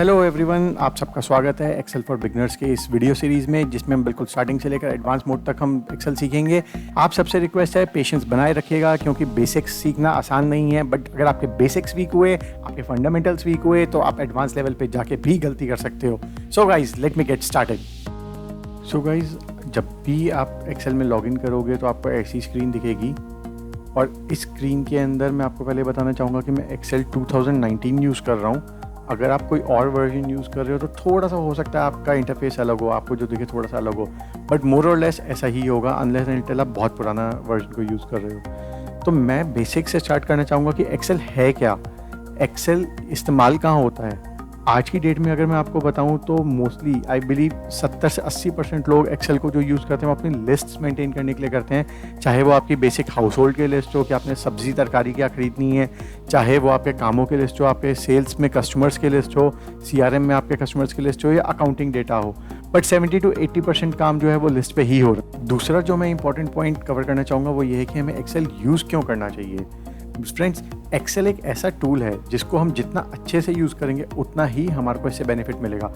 Hello everyone, आप सबका स्वागत है एक्सेल फॉर बिगनर्स के इस वीडियो सीरीज़ में, जिसमें हम बिल्कुल स्टार्टिंग से लेकर एडवांस मोड तक हम एक्सेल सीखेंगे। आप सबसे रिक्वेस्ट है पेशेंस बनाए रखिएगा, क्योंकि बेसिक्स सीखना आसान नहीं है। बट अगर आपके बेसिक्स वीक हुए, आपके फंडामेंटल्स वीक हुए, तो आप एडवांस लेवल पे जाके भी गलती कर सकते हो। So guys, let me get started. So guys, जब भी आप एक्सेल में लॉगिन करोगे तो आपको ऐसी स्क्रीन दिखेगी, और इस स्क्रीन के अंदर मैं आपको पहले बताना चाहूँगा कि मैं एक्सेल 2019 यूज़ कर रहा हूँ। अगर आप कोई और वर्जन यूज़ कर रहे हो तो थोड़ा सा हो सकता है आपका इंटरफेस अलग हो, आपको जो दिखे थोड़ा सा अलग हो, बट मोर और लेस ऐसा ही होगा, अनलेस एंड अनटिल आप बहुत पुराना वर्जन को यूज़ कर रहे हो। तो मैं बेसिक से स्टार्ट करना चाहूँगा कि एक्सेल है क्या, एक्सेल इस्तेमाल कहाँ होता है। आज की डेट में अगर मैं आपको बताऊं तो मोस्टली आई बिलीव 70 से 80% लोग एक्सेल को जो यूज़ करते हैं वो अपनी लिस्ट्स मेंटेन करने के लिए करते हैं। चाहे वो आपकी बेसिक हाउस होल्ड की लिस्ट हो कि आपने सब्जी तरकारी क्या खरीदनी है, चाहे वो आपके कामों की लिस्ट हो, आपके सेल्स में कस्टमर्स की लिस्ट हो, CRM में आपके कस्टमर्स की लिस्ट हो, या अकाउंटिंग डेटा हो। बट 70 to 80% काम जो है वो लिस्ट पे ही हो रहा है। दूसरा जो मैं इंपॉर्टेंट पॉइंट कवर करना चाहूँगा वो ये है कि हमें एक्सेल यूज़ क्यों करना चाहिए। फ्रेंड्स, एक्सेल एक ऐसा टूल है जिसको हम जितना अच्छे से यूज़ करेंगे उतना ही हमारे को इससे बेनिफिट मिलेगा।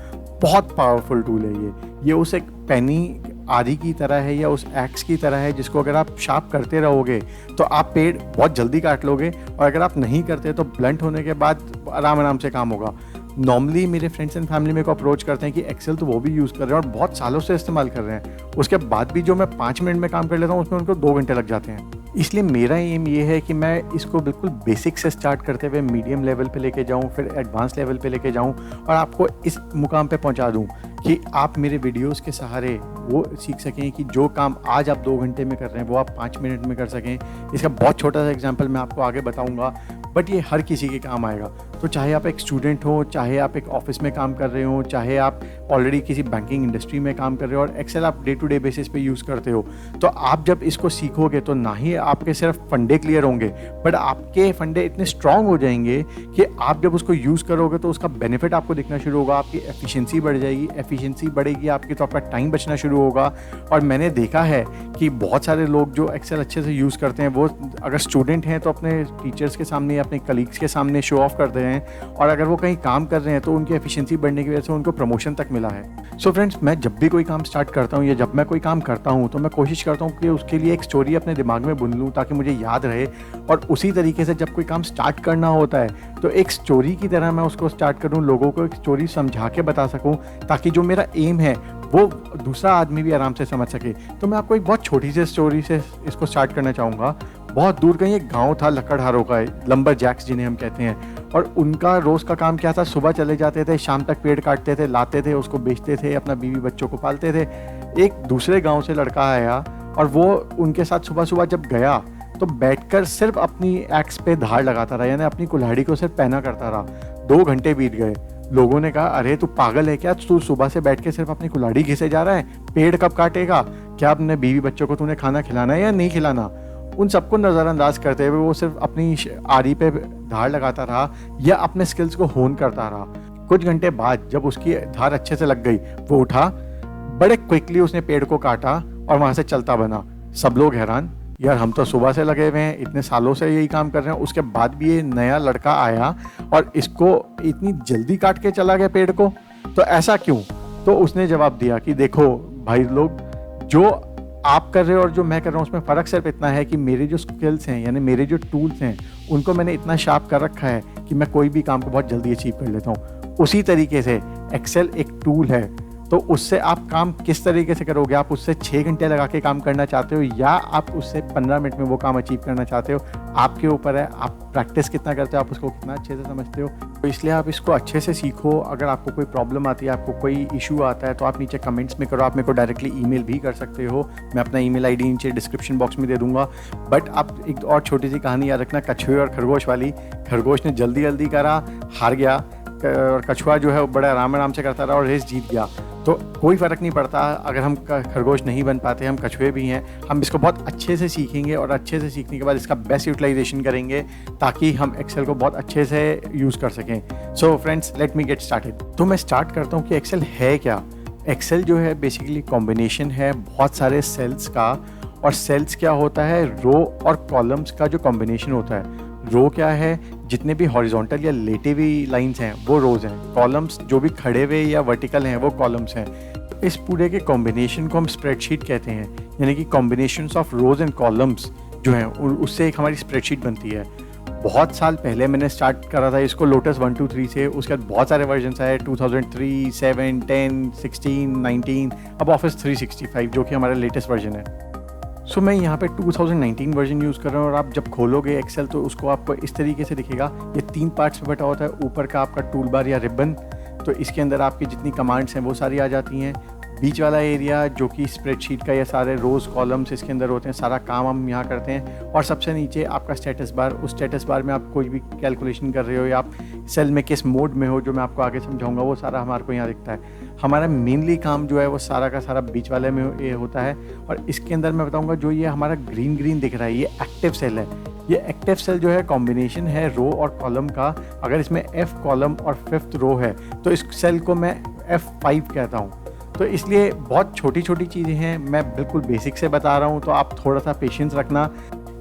बहुत पावरफुल टूल है ये उस एक पेनी आदि की तरह है, या उस एक्स की तरह है जिसको अगर आप शार्प करते रहोगे तो आप पेड़ बहुत जल्दी काट लोगे, और अगर आप नहीं करते तो ब्लंट होने के बाद आराम आराम से काम होगा। नॉर्मली मेरे फ्रेंड्स एंड फैमिली मेरे को अप्रोच करते हैं कि एक्सेल तो वो भी यूज़ कर रहे हैं और बहुत सालों से इस्तेमाल कर रहे हैं, उसके बाद भी जो मैं 5 मिनट में काम कर लेता हूँ उसमें उनको 2 घंटे लग जाते हैं। इसलिए मेरा एम ये है कि मैं इसको बिल्कुल बेसिक से स्टार्ट करते हुए मीडियम लेवल पे लेके जाऊँ, फिर एडवांस लेवल पे लेके जाऊँ, और आपको इस मुकाम पे पहुँचा दूँ कि आप मेरे वीडियोस के सहारे वो सीख सकें कि जो काम आज आप 2 घंटे में कर रहे हैं वो आप 5 मिनट में कर सकें। इसका बहुत छोटा सा एग्जांपल मैं आपको आगे बताऊंगा, बट ये हर किसी के काम आएगा। तो चाहे आप एक स्टूडेंट हो, चाहे आप एक ऑफिस में काम कर रहे हो, चाहे आप ऑलरेडी किसी बैंकिंग इंडस्ट्री में काम कर रहे हो और एक्सेल आप डे टू डे बेसिस पे यूज़ करते हो, तो आप जब इसको सीखोगे तो ना ही आपके सिर्फ फंडे क्लियर होंगे, बट आपके फंडे इतने स्ट्रांग हो जाएंगे कि आप जब उसको यूज़ करोगे तो उसका बेनिफिट आपको दिखना शुरू होगा। आपकी एफिशिएंसी बढ़ जाएगी, एफिशिएंसी बढ़ेगी आपकी तो आपका टाइम बचना शुरू होगा। और मैंने देखा है कि बहुत सारे लोग जो एक्सेल अच्छे से यूज़ करते हैं वो अगर स्टूडेंट हैं तो अपने टीचर्स के सामने, अपने कलीग्स के सामने शो ऑफ करते हैं, और अगर वो कहीं काम कर रहे हैं तो उनकी एफिशिएंसी बढ़ने की वजह से उनको प्रमोशन तक मिला है। सो फ्रेंड्स, मैं जब भी कोई काम स्टार्ट करता हूँ या जब मैं कोई काम करता हूँ तो मैं कोशिश करता हूँ कि उसके लिए एक स्टोरी अपने दिमाग में बुन लूँ ताकि मुझे याद रहे, और उसी तरीके से जब कोई काम स्टार्ट करना होता है तो एक स्टोरी की तरह मैं उसको स्टार्ट करूँ, लोगों को एक स्टोरी समझा के बता सकूँ, ताकि जो मेरा एम है वो दूसरा आदमी भी आराम से समझ सके। तो मैं आपको एक बहुत छोटी सी स्टोरी से इसको स्टार्ट करना चाहूँगा। बहुत दूर कहीं एक गांव था लकड़हारों का, लंबर जैक्स जिन्हें हम कहते हैं, और उनका रोज़ का काम क्या था, सुबह चले जाते थे, शाम तक पेड़ काटते थे, लाते थे, उसको बेचते थे, अपना बीवी बच्चों को पालते थे। एक दूसरे गांव से लड़का आया और वो उनके साथ सुबह सुबह जब गया तो बैठकर सिर्फ अपनी एक्स पे धार लगाता रहा, यानी अपनी कुल्हाड़ी को सिर्फ पहना करता रहा। 2 घंटे बीत गए। लोगों ने कहा, अरे तू पागल है क्या, तू सुबह से बैठ के सिर्फ अपनी कुल्हाड़ी घिसे जा रहा है, पेड़ कब काटेगा, क्या अपने बीवी बच्चों को तूने खाना खिलाना है या नहीं खिलाना। उन सबको नज़रअंदाज करते हुए वो सिर्फ अपनी आरी पे धार लगाता रहा या अपने स्किल्स को होन करता रहा। कुछ घंटे बाद जब उसकी धार अच्छे से लग गई, वो उठा, बड़े क्विकली उसने पेड़ को काटा और वहाँ से चलता बना। सब लोग हैरान, यार हम तो सुबह से लगे हुए हैं, इतने सालों से यही काम कर रहे हैं, उसके बाद भी ये नया लड़का आया और इसको इतनी जल्दी काट के चला गया पेड़ को, तो ऐसा क्यों। तो उसने जवाब दिया कि देखो भाई लोग, जो आप कर रहे हो और जो मैं कर रहा हूँ उसमें फ़र्क सिर्फ इतना है कि मेरे जो स्किल्स हैं, यानी मेरे जो टूल्स हैं, उनको मैंने इतना शार्प कर रखा है कि मैं कोई भी काम को बहुत जल्दी अचीव कर लेता हूँ। उसी तरीके से एक्सेल एक टूल है, तो उससे आप काम किस तरीके से करोगे। आप उससे 6 घंटे लगा के काम करना चाहते हो या आप उससे 15 मिनट में वो काम अचीव करना चाहते हो, आपके ऊपर है। आप प्रैक्टिस कितना करते हो, आप उसको कितना अच्छे से समझते हो। तो इसलिए आप इसको अच्छे से सीखो। अगर आपको कोई प्रॉब्लम आती है, आपको कोई इशू आता है, तो आप नीचे कमेंट्स में करो। आप मेरे को डायरेक्टली ईमेल भी कर सकते हो, मैं अपना ईमेल आईडी नीचे डिस्क्रिप्शन बॉक्स में दे दूंगा। बट आप एक और छोटी सी कहानी याद रखना, कछुए और खरगोश वाली। खरगोश ने जल्दी जल्दी करा, हार गया, और कछुआ जो है वो बड़े आराम आराम से करता रहा और रेस जीत गया। तो कोई फ़र्क नहीं पड़ता अगर हम खरगोश नहीं बन पाते, हम कछुए भी हैं। हम इसको बहुत अच्छे से सीखेंगे और अच्छे से सीखने के बाद इसका बेस्ट यूटिलाइजेशन करेंगे ताकि हम एक्सेल को बहुत अच्छे से यूज़ कर सकें। So friends, let me get started. तो मैं स्टार्ट करता हूँ कि एक्सेल है क्या। एक्सेल जो है बेसिकली कॉम्बिनेशन है बहुत सारे सेल्स का, और सेल्स क्या होता है, रो और कॉलम्स का जो कॉम्बिनेशन होता है। रो क्या है, जितने भी हॉरिजॉन्टल या लेटे हुई लाइंस हैं वो रोज़ हैं, कॉलम्स जो भी खड़े हुए या वर्टिकल हैं वो कॉलम्स हैं। इस पूरे के कॉम्बिनेशन को हम स्प्रेडशीट कहते हैं, यानी कि combinations of rose and columns जो हैं उससे एक हमारी स्प्रेडशीट बनती है। बहुत साल पहले मैंने स्टार्ट करा था इसको लोटस 1 2 3 से, उसके बाद बहुत सारे वर्जन्स आए 2003, 7, 10, 16, 19, अब ऑफिस 365 जो कि हमारा लेटेस्ट वर्जन है। सो मैं यहाँ पे 2019 वर्जन यूज़ कर रहा हूँ और आप जब खोलोगे एक्सेल तो उसको आपको इस तरीके से दिखेगा। ये 3 पार्ट्स में बटा होता है, ऊपर का आपका टूल बार या रिबन, तो इसके अंदर आपकी जितनी कमांड्स हैं वो सारी आ जाती हैं। बीच वाला एरिया जो कि स्प्रेडशीट का, ये सारे रोज़ कॉलम्स इसके अंदर होते हैं, सारा काम हम यहाँ करते हैं। और सबसे नीचे आपका स्टेटस बार, उस स्टेटस बार में आप कोई भी कैलकुलेशन कर रहे हो या आप सेल में किस मोड में हो, जो मैं आपको आगे समझाऊंगा, वो सारा हमारे को यहाँ दिखता है। हमारा मेनली काम जो है वो सारा का सारा बीच वाले में ये होता है। और इसके अंदर मैं बताऊँगा जो ये हमारा ग्रीन ग्रीन दिख रहा है ये एक्टिव सेल है। ये एक्टिव सेल जो है कॉम्बिनेशन है रो और कॉलम का। अगर इसमें F कॉलम और 5th रो है तो इस सेल को मैं F5 कहता हूँ। तो इसलिए बहुत छोटी छोटी चीज़ें हैं, मैं बिल्कुल बेसिक से बता रहा हूँ, तो आप थोड़ा सा पेशेंस रखना,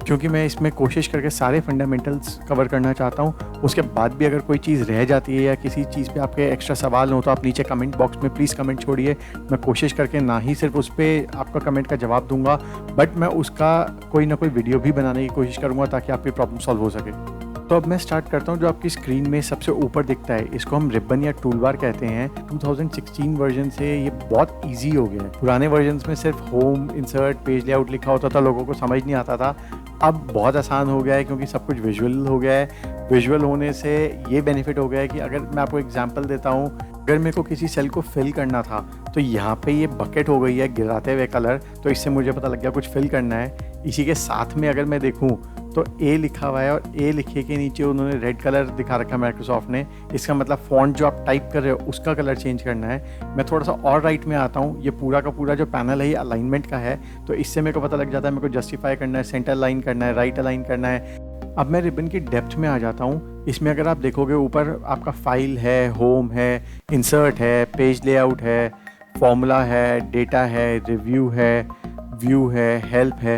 क्योंकि मैं इसमें कोशिश करके सारे फंडामेंटल्स कवर करना चाहता हूँ। उसके बाद भी अगर कोई चीज़ रह जाती है या किसी चीज़ पे आपके एक्स्ट्रा सवाल हो तो आप नीचे कमेंट बॉक्स में प्लीज़ कमेंट छोड़िए। मैं कोशिश करके ना ही सिर्फ उस पर आपका कमेंट का जवाब दूंगा, बट मैं उसका कोई ना कोई वीडियो भी बनाने की कोशिश करूँगा ताकि आपकी प्रॉब्लम सॉल्व हो सके। तो अब मैं स्टार्ट करता हूँ। जो आपकी स्क्रीन में सबसे ऊपर दिखता है इसको हम रिबन या टूल बार कहते हैं। 2016 वर्जन से ये बहुत इजी हो गया है। पुराने वर्जन्स में सिर्फ होम, इंसर्ट, पेज लेआउट लिखा होता था, लोगों को समझ नहीं आता था। अब बहुत आसान हो गया है क्योंकि सब कुछ विजुअल हो गया है। विजुअल होने से ये बेनिफिट हो गया है कि अगर मैं आपको एग्जांपल देता हूँ, अगर मेरे को किसी सेल को फिल करना था तो यहाँ पे ये बकेट हो गई है गिराते हुए कलर, तो इससे मुझे पता लग गया कुछ फिल करना है। इसी के साथ में अगर मैं देखूँ तो ए लिखा हुआ है और ए लिखे के नीचे उन्होंने रेड कलर दिखा रखा है माइक्रोसॉफ्ट ने। इसका मतलब फ़ॉन्ट जो आप टाइप कर रहे हो उसका कलर चेंज करना है। मैं थोड़ा सा और राइट में आता हूँ, ये पूरा का पूरा जो पैनल है ये अलाइनमेंट का है, तो इससे मेरे को पता लग जाता है मेरे को जस्टिफाई करना है, सेंटर अलाइन करना है, राइट अलाइन करना है। अब मैं रिबन की डेप्थ में आ जाता हूँ। इसमें अगर आप देखोगे ऊपर आपका फाइल है, होम है, इंसर्ट है, पेज लेआउट है, फॉर्मूला है, डेटा है, रिव्यू है, व्यू है, हेल्प है।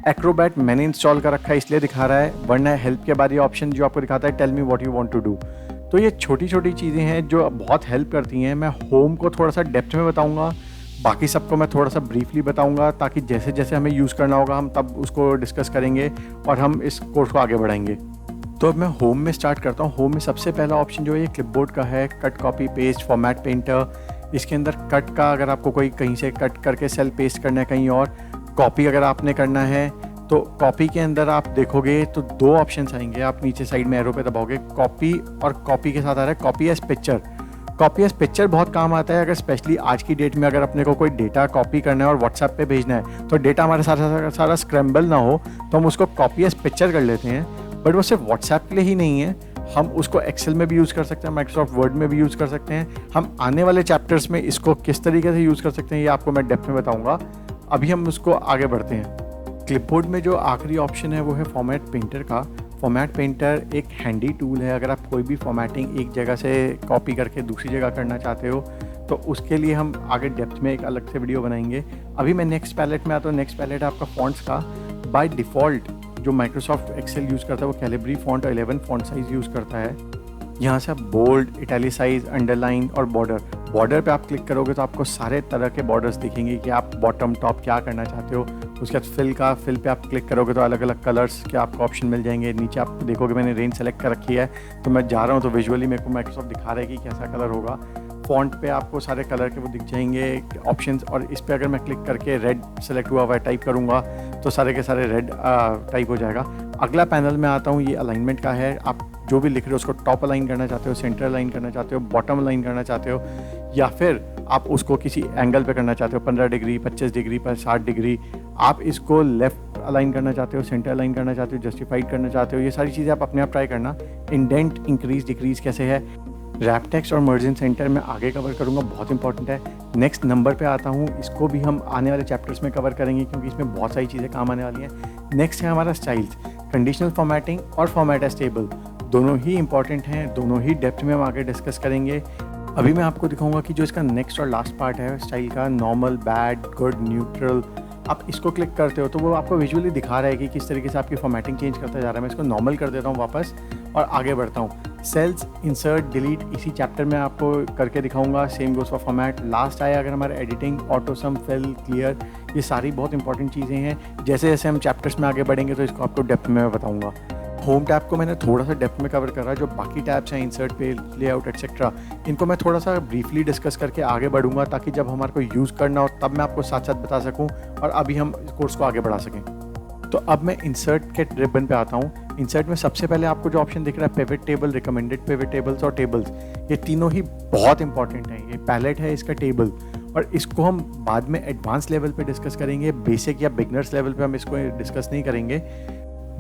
एक्रोबैट मैंने इंस्टॉल कर रखा है इसलिए दिखा रहा है, वरना हेल्प के बाद ये ऑप्शन जो आपको दिखाता है tell me what you want to do. तो ये छोटी छोटी चीज़ें हैं जो बहुत हेल्प करती हैं। मैं होम को थोड़ा सा डेप्थ में बताऊंगा, बाकी सबको मैं थोड़ा सा ब्रीफली बताऊंगा, ताकि जैसे जैसे हमें यूज़ करना होगा हम तब उसको डिस्कस करेंगे और हम इस कोर्स को आगे बढ़ाएंगे। तो अब मैं होम में स्टार्ट करता हूँ। होम में सबसे पहला ऑप्शन जो है ये क्लिपबोर्ड का है, cut, copy, paste, format painter. इसके अंदर कट का, अगर आपको कोई कहीं से कट करके सेल पेस्ट करना है कहीं और, कॉपी अगर आपने करना है तो कॉपी के अंदर आप देखोगे तो 2 ऑप्शंस आएंगे। आप नीचे साइड में एरो पे दबाओगे, कॉपी, और कॉपी के साथ आ रहा है copy as picture. Copy as picture बहुत काम आता है अगर स्पेशली आज की डेट में अगर अपने को कोई डेटा कॉपी करना है और व्हाट्सएप पे भेजना है, तो डेटा हमारे सारा स्क्रैम्बल ना हो, तो हम उसको कॉपी एज पिक्चर कर लेते हैं। बट वो सिर्फ व्हाट्सएप के लिए ही नहीं है, हम उसको एक्सेल में भी यूज़ कर सकते हैं, माइक्रोसॉफ्ट वर्ड में भी यूज़ कर सकते हैं। हम आने वाले चैप्टर्स में इसको किस तरीके से यूज़ कर सकते हैं ये आपको मैं डेप्थ में बताऊँगा। अभी हम उसको आगे बढ़ते हैं। क्लिपबोर्ड में जो आखिरी ऑप्शन है वो है फॉर्मेट पेंटर का। फॉर्मेट पेंटर एक हैंडी टूल है। अगर आप कोई भी फॉर्मेटिंग एक जगह से कॉपी करके दूसरी जगह करना चाहते हो तो उसके लिए हम आगे डेप्थ में एक अलग से वीडियो बनाएंगे। अभी मैं नेक्स्ट पैलेट में आता हूँ। नेक्स्ट पैलेट है आपका फॉन्ट्स का। बाय डिफ़ॉल्ट जो माइक्रोसॉफ्ट एक्सेल यूज़ करता है वो Calibri font 11 font size use करता है। यहाँ से आप बोल्ड, इटैलिसाइज, अंडरलाइन और बॉर्डर पे आप क्लिक करोगे तो आपको सारे तरह के बॉर्डर्स दिखेंगे कि आप बॉटम टॉप क्या करना चाहते हो। उसके बाद फिल पे आप क्लिक करोगे तो अलग अलग कलर्स के आपको ऑप्शन मिल जाएंगे। नीचे आप देखोगे मैंने रेंज सेलेक्ट कर रखी है, तो मैं जा रहा हूँ तो विजुअली मेरे को माइक्रोसॉफ्ट दिखा रहा है कि कैसा कलर होगा। फॉन्ट पे आपको सारे कलर के वो दिख जाएंगे ऑप्शंस, और इस पे अगर मैं क्लिक करके रेड सेलेक्ट हुआ हुआ टाइप करूँगा तो सारे के सारे रेड टाइप हो जाएगा। अगला पैनल में आता हूँ, ये अलाइनमेंट का है। आप जो भी लिख रहे हो उसको टॉप अलाइन करना चाहते हो, सेंटर अलाइन करना चाहते हो, बॉटम अलाइन करना चाहते हो, या फिर आप उसको किसी एंगल पे करना चाहते हो, 15 डिग्री, 25 डिग्री पर 60 डिग्री। आप इसको लेफ्ट अलाइन करना चाहते हो, सेंटर अलाइन करना चाहते हो, जस्टिफाइड करना चाहते हो, ये सारी चीज़ें आप अपने आप ट्राई करना। इंडेंट, इंक्रीज, डिक्रीज कैसे है। रैप टेक्स्ट और मर्जिंग सेंटर में आगे कवर करूँगा, बहुत इंपॉर्टेंट है। नेक्स्ट नंबर पे आता हूँ, इसको भी हम आने वाले चैप्टर्स में कवर करेंगे क्योंकि इसमें बहुत सारी चीज़ें काम आने वाली हैं। नेक्स्ट है हमारा स्टाइल्स, कंडीशनल फॉर्मेटिंग और फॉर्मेट एज टेबल। दोनों ही इंपॉर्टेंट हैं, दोनों ही डेप्थ में हम आगे डिस्कस करेंगे। अभी मैं आपको दिखाऊंगा कि जो इसका नेक्स्ट और लास्ट पार्ट है स्टाइल का, नॉर्मल, बैड, गुड, न्यूट्रल आप इसको क्लिक करते हो तो वो आपको विजुअली दिखा रहा है कि किस तरीके से आपकी फॉर्मेटिंग चेंज करता जा रहा है। मैं इसको नॉर्मल कर देता हूँ वापस और आगे बढ़ता हूँ। सेल्स, इंसर्ट, डिलीट इसी चैप्टर में आपको करके दिखाऊंगा। Same goes for format. Last आया अगर हमारे editing, auto sum, fill, clear, ये सारी बहुत इंपॉर्टेंट चीज़ें हैं। जैसे जैसे हम चैप्टर्स में आगे बढ़ेंगे तो इसको आपको डेप्थ में बताऊँगा। होम टैब को मैंने थोड़ा सा डेप्थ में कवर करा, जो बाकी टैब्स हैं इंसर्ट पे, लेआउट एक्सेट्रा, इनको मैं थोड़ा सा ब्रीफली डिस्कस करके आगे बढ़ूंगा ताकि जब हमारे को यूज़ करना हो तब मैं आपको साथ साथ बता सकूं और अभी हम इस कोर्स को आगे बढ़ा सकें। तो अब मैं इंसर्ट के रिबन पे आता हूँ। इंसर्ट में सबसे पहले आपको जो ऑप्शन दिख रहा है pivot table, recommended pivot tables और टेबल्स, ये तीनों ही बहुत इंपॉर्टेंट हैं। ये पैलेट है इसका टेबल, और इसको हम बाद में एडवांस लेवल पे डिस्कस करेंगे। बेसिक या बिगनर्स लेवल पे हम इसको डिस्कस नहीं करेंगे।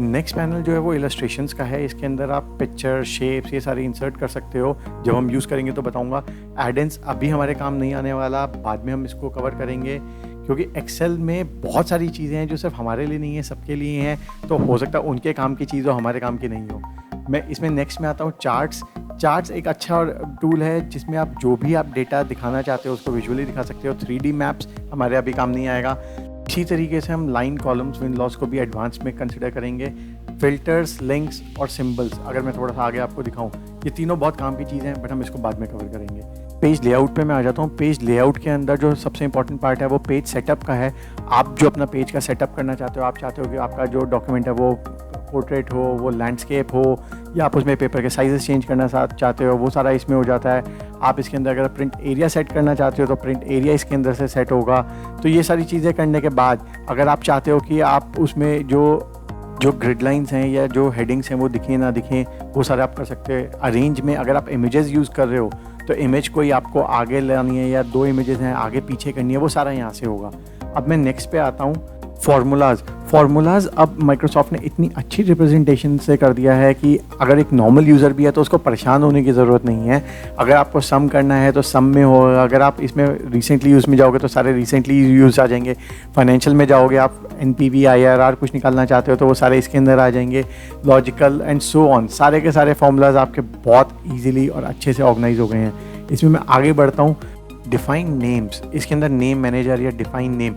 नेक्स्ट पैनल जो है वो इलस्ट्रेशंस का है। इसके अंदर आप पिक्चर, शेप्स, ये सारी इंसर्ट कर सकते हो। जब हम यूज़ करेंगे तो बताऊंगा। एडेंस अभी हमारे काम नहीं आने वाला, बाद में हम इसको कवर करेंगे, क्योंकि एक्सेल में बहुत सारी चीज़ें हैं जो सिर्फ हमारे लिए नहीं है, सबके लिए हैं। तो हो सकता है उनके काम की चीज़ हो, हमारे काम की नहीं हो। मैं इसमें नेक्स्ट में आता हूँ चार्ट्स। चार्ट्स एक अच्छा टूल है जिसमें आप जो भी आप डेटा दिखाना चाहते हो उसको विजुअली दिखा सकते हो। 3D मैप्स हमारे अभी काम नहीं आएगा। इसी तरीके से हम लाइन, कॉलम्स, विन लॉस को भी एडवांस में कंसिडर करेंगे। फिल्टर्स, लिंक्स और सिंबल्स अगर मैं थोड़ा सा आगे आपको दिखाऊं, ये तीनों बहुत काम की चीज़ें हैं, बट हम इसको बाद में कवर करेंगे। पेज लेआउट पे मैं आ जाता हूँ। पेज लेआउट के अंदर जो सबसे इंपॉर्टेंट पार्ट है वो पेज सेटअप का है। आप जो अपना पेज का सेटअप करना चाहते हो, आप चाहते हो कि आपका जो डॉक्यूमेंट है वो पोर्ट्रेट हो, वो लैंडस्केप हो, या आप उसमें पेपर के साइजेस चेंज करना चाहते हो, वो सारा इसमें हो जाता है। आप इसके अंदर अगर प्रिंट एरिया सेट करना चाहते हो तो प्रिंट एरिया इसके अंदर से सेट होगा। तो ये सारी चीज़ें करने के बाद अगर आप चाहते हो कि आप उसमें जो ग्रिड लाइंस हैं या जो हेडिंग्स हैं वो दिखें ना दिखें, वो सारे आप कर सकते हैं। अरेंज में अगर आप इमेजेस यूज़ कर रहे हो तो इमेज कोई आपको आगे लानी है या 2 इमेजेस हैं आगे पीछे करनी है, वो सारा यहाँ से होगा। अब मैं नेक्स्ट पे आता हूँ। फार्मूलाज अब माइक्रोसॉफ्ट ने इतनी अच्छी रिप्रेजेंटेशन से कर दिया है कि अगर एक नॉर्मल यूज़र भी है तो उसको परेशान होने की ज़रूरत नहीं है। अगर आपको सम करना है तो सम में होगा। अगर आप इसमें रिसेंटली यूज़ में जाओगे तो सारे रिसेंटली यूज़ आ जाएंगे। फाइनेंशियल में जाओगे, आप NPV, IRR कुछ निकालना चाहते हो तो वो सारे इसके अंदर आ जाएंगे। लॉजिकल एंड सो ऑन, सारे के सारे फार्मूलाज आपके बहुत ईजिली और अच्छे से ऑर्गेनाइज हो गए हैं। इसमें मैं आगे बढ़ता हूँ। डिफाइन नेम्स, इसके अंदर नेम मैनेजर या डिफाइन नेम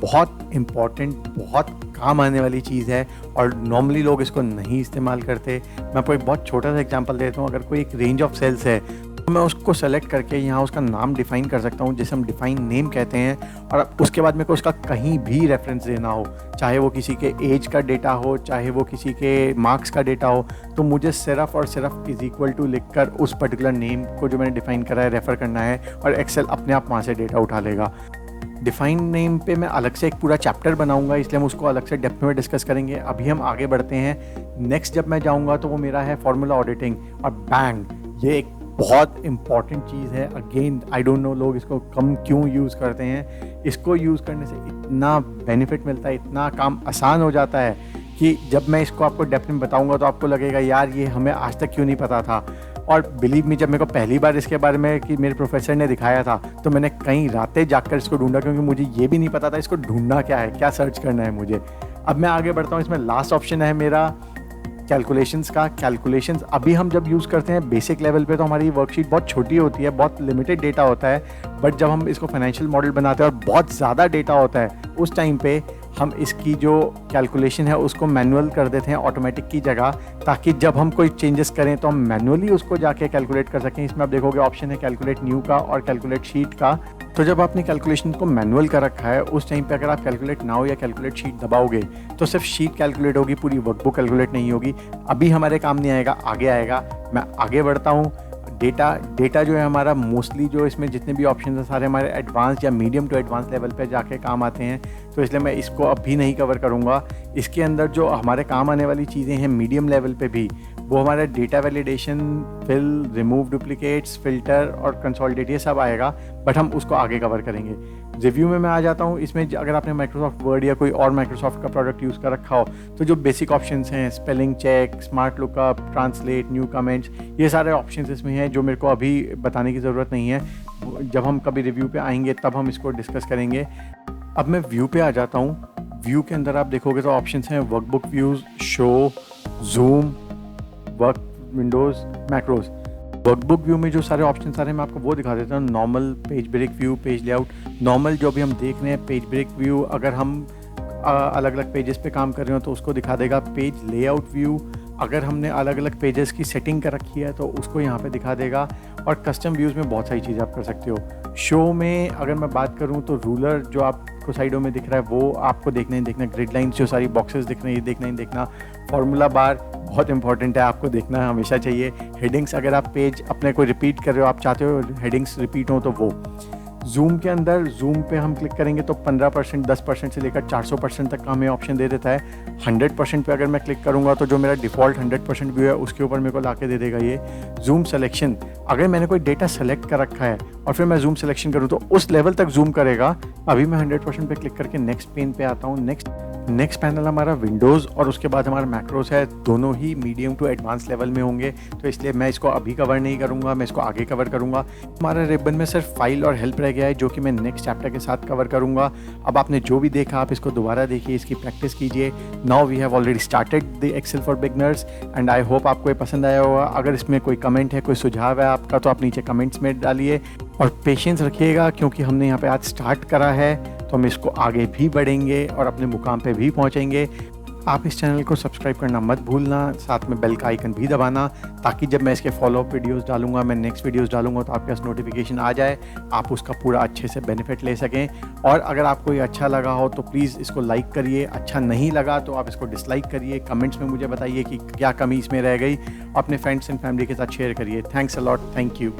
बहुत इम्पॉर्टेंट, बहुत काम आने वाली चीज़ है और नॉर्मली लोग इसको नहीं इस्तेमाल करते। मैं आपको एक बहुत छोटा सा एग्जांपल देता हूँ। अगर कोई एक रेंज ऑफ सेल्स है तो मैं उसको सेलेक्ट करके यहाँ उसका नाम डिफ़ाइन कर सकता हूँ, जिसे हम डिफ़ाइन नेम कहते हैं। और अब उसके बाद मेरे को उसका कहीं भी रेफरेंस देना हो, चाहे वो किसी के एज का डेटा हो, चाहे वो किसी के मार्क्स का डेटा हो, तो मुझे सिर्फ और सिर्फ इज इक्वल टू लिखकर उस पर्टिकुलर नेम को जो मैंने डिफ़ाइन करा है रेफ़र करना है और एक्सेल अपने आप वहाँ से डेटा उठा लेगा। डिफाइन नेम पे मैं अलग से एक पूरा चैप्टर बनाऊंगा, इसलिए हम उसको अलग से डेप्थ में डिस्कस करेंगे। अभी हम आगे बढ़ते हैं। नेक्स्ट जब मैं जाऊंगा तो वो मेरा है फार्मूला ऑडिटिंग और बैंग। ये एक बहुत इंपॉर्टेंट चीज़ है। अगेन आई डोंट नो लोग इसको कम क्यों यूज़ करते हैं। इसको यूज़ करने से इतना बेनिफिट मिलता है, इतना काम आसान हो जाता है कि जब मैं इसको आपको डेप्थ में बताऊंगा तो आपको लगेगा यार ये हमें आज तक क्यों नहीं पता था। और बिलीव मी, जब मेरे को पहली बार इसके बारे में कि मेरे प्रोफेसर ने दिखाया था तो मैंने कई रातें जाकर इसको ढूंढा, क्योंकि मुझे ये भी नहीं पता था इसको ढूंढना क्या है, क्या सर्च करना है मुझे। अब मैं आगे बढ़ता हूँ। इसमें लास्ट ऑप्शन है मेरा कैलकुलेशंस का। कैलकुलेशंस अभी हम जब यूज़ करते हैं बेसिक लेवल पे तो हमारी वर्कशीट बहुत छोटी होती है, बहुत लिमिटेड डेटा होता है। बट जब हम इसको फाइनेंशियल मॉडल बनाते हैं और बहुत ज़्यादा डेटा होता है, उस टाइम पे हम इसकी जो कैलकुलेशन है उसको मैनुअल कर देते हैं ऑटोमेटिक की जगह, ताकि जब हम कोई चेंजेस करें तो हम मैनुअली उसको जाके कैलकुलेट कर सकें। इसमें आप देखोगे ऑप्शन है कैलकुलेट न्यू का और कैलकुलेट शीट का। तो जब आपने कैलकुलेशन को मैनुअल कर रखा है, उस टाइम पे अगर आप कैलकुलेट नाउ या कैलकुलेट शीट दबाओगे तो सिर्फ शीट कैलकुलेट होगी, पूरी वर्कबुक कैलकुलेट नहीं होगी। अभी हमारे काम नहीं आएगा, आगे आएगा। मैं आगे बढ़ता हूँ। डेटा जो है हमारा मोस्टली जो इसमें जितने भी ऑप्शन हैं सारे हमारे एडवांस या मीडियम टू एडवांस लेवल पे जाके काम आते हैं, तो इसलिए मैं इसको अभी नहीं कवर करूँगा। इसके अंदर जो हमारे काम आने वाली चीज़ें हैं मीडियम लेवल पे भी, वो हमारा data validation, fill, remove duplicates, filter और कंसोलिडेट, ये सब आएगा, बट हम उसको आगे कवर करेंगे। रिव्यू में मैं आ जाता हूँ। इसमें अगर आपने माइक्रोसॉफ्ट वर्ड या कोई और माइक्रोसॉफ्ट का प्रोडक्ट यूज़ कर रखा हो तो जो बेसिक ऑप्शंस हैं, spelling check, smart lookup, translate, new comments, ये सारे ऑप्शंस इसमें हैं जो मेरे को अभी बताने की ज़रूरत नहीं है। जब हम कभी रिव्यू पे आएंगे तब हम इसको डिस्कस करेंगे। अब मैं व्यू पे आ जाता हूँ। व्यू के अंदर आप देखोगे तो ऑप्शंस हैं workbook views, show, zoom, work Windows, macros. Workbook view में जो सारे ऑप्शन आ रहे हैं मैं आपको वो दिखा देता हूँ। Normal, page break view, page layout. Normal जो भी हम देख रहे हैं, पेज ब्रेक व्यू अगर हम अलग अलग पेजेस पे काम कर रहे हो तो उसको दिखा देगा। पेज लेआउट व्यू अगर हमने अलग अलग पेजेस की सेटिंग कर रखी है तो उसको यहाँ पे दिखा देगा। और कस्टम व्यूज़ में बहुत सारी चीज़ें आप कर सकते हो। शो में अगर मैं बात करूँ तो रूलर जो आपको साइडों में दिख रहा है वो आपको देखना ही देखना। ग्रिड लाइन्स जो सारी बॉक्सेस दिख रहे हैं ये देखना ही देखना। फॉर्मूला बार बहुत इंपॉर्टेंट है, आपको देखना हमेशा चाहिए। हेडिंग्स अगर आप पेज अपने को रिपीट कर रहे हो, आप चाहते हो हेडिंग्स रिपीट हो तो वो। जूम के अंदर जूम पे हम क्लिक करेंगे तो 15%, 10% से लेकर 400% तक का हमें ऑप्शन दे देता है। 100% पे अगर मैं क्लिक करूंगा तो जो मेरा डिफ़ॉल्ट 100% व्यू है उसके ऊपर मेरे को ला के दे देगा ये। जूम सिलेक्शन अगर मैंने कोई डेटा सेलेक्ट कर रखा है और फिर मैं जूम सिलेक्शन करूँ तो उस लेवल तक जूम करेगा। अभी मैं 100% पे क्लिक करके नेक्स्ट पेन पे आता हूँ। नेक्स्ट पैनल हमारा विंडोज़ और उसके बाद हमारा मैक्रोस है। दोनों ही मीडियम टू एडवांस लेवल में होंगे तो इसलिए मैं इसको अभी कवर नहीं करूँगा, मैं इसको आगे कवर करूँगा। हमारा रिबन में सिर्फ फाइल और हेल्प रह गया है जो कि मैं नेक्स्ट चैप्टर के साथ कवर करूँगा। अब आपने जो भी देखा आप इसको दोबारा देखिए, इसकी प्रैक्टिस कीजिए। Now we have already started the Excel for beginners and I hope आपको ये पसंद आया होगा। अगर इसमें कोई कमेंट है, कोई सुझाव है आपका तो आप नीचे कमेंट्स में डालिए और पेशेंस रखिएगा क्योंकि हमने यहाँ पे आज स्टार्ट करा है तो हम इसको आगे भी बढ़ेंगे और अपने मुकाम पे भी पहुँचेंगे। आप इस चैनल को सब्सक्राइब करना मत भूलना, साथ में बेल का आइकन भी दबाना ताकि जब मैं इसके फॉलोअप वीडियोस डालूंगा, मैं नेक्स्ट वीडियोस डालूंगा तो आपके पास नोटिफिकेशन आ जाए, आप उसका पूरा अच्छे से बेनिफिट ले सकें। और अगर आपको ये अच्छा लगा हो तो प्लीज़ इसको लाइक करिए, अच्छा नहीं लगा तो आप इसको डिसलाइक करिए। कमेंट्स में मुझे बताइए कि क्या कमी इसमें रह गई। अपने फ्रेंड्स एंड फैमिली के साथ शेयर करिए। Thanks a lot, thank you.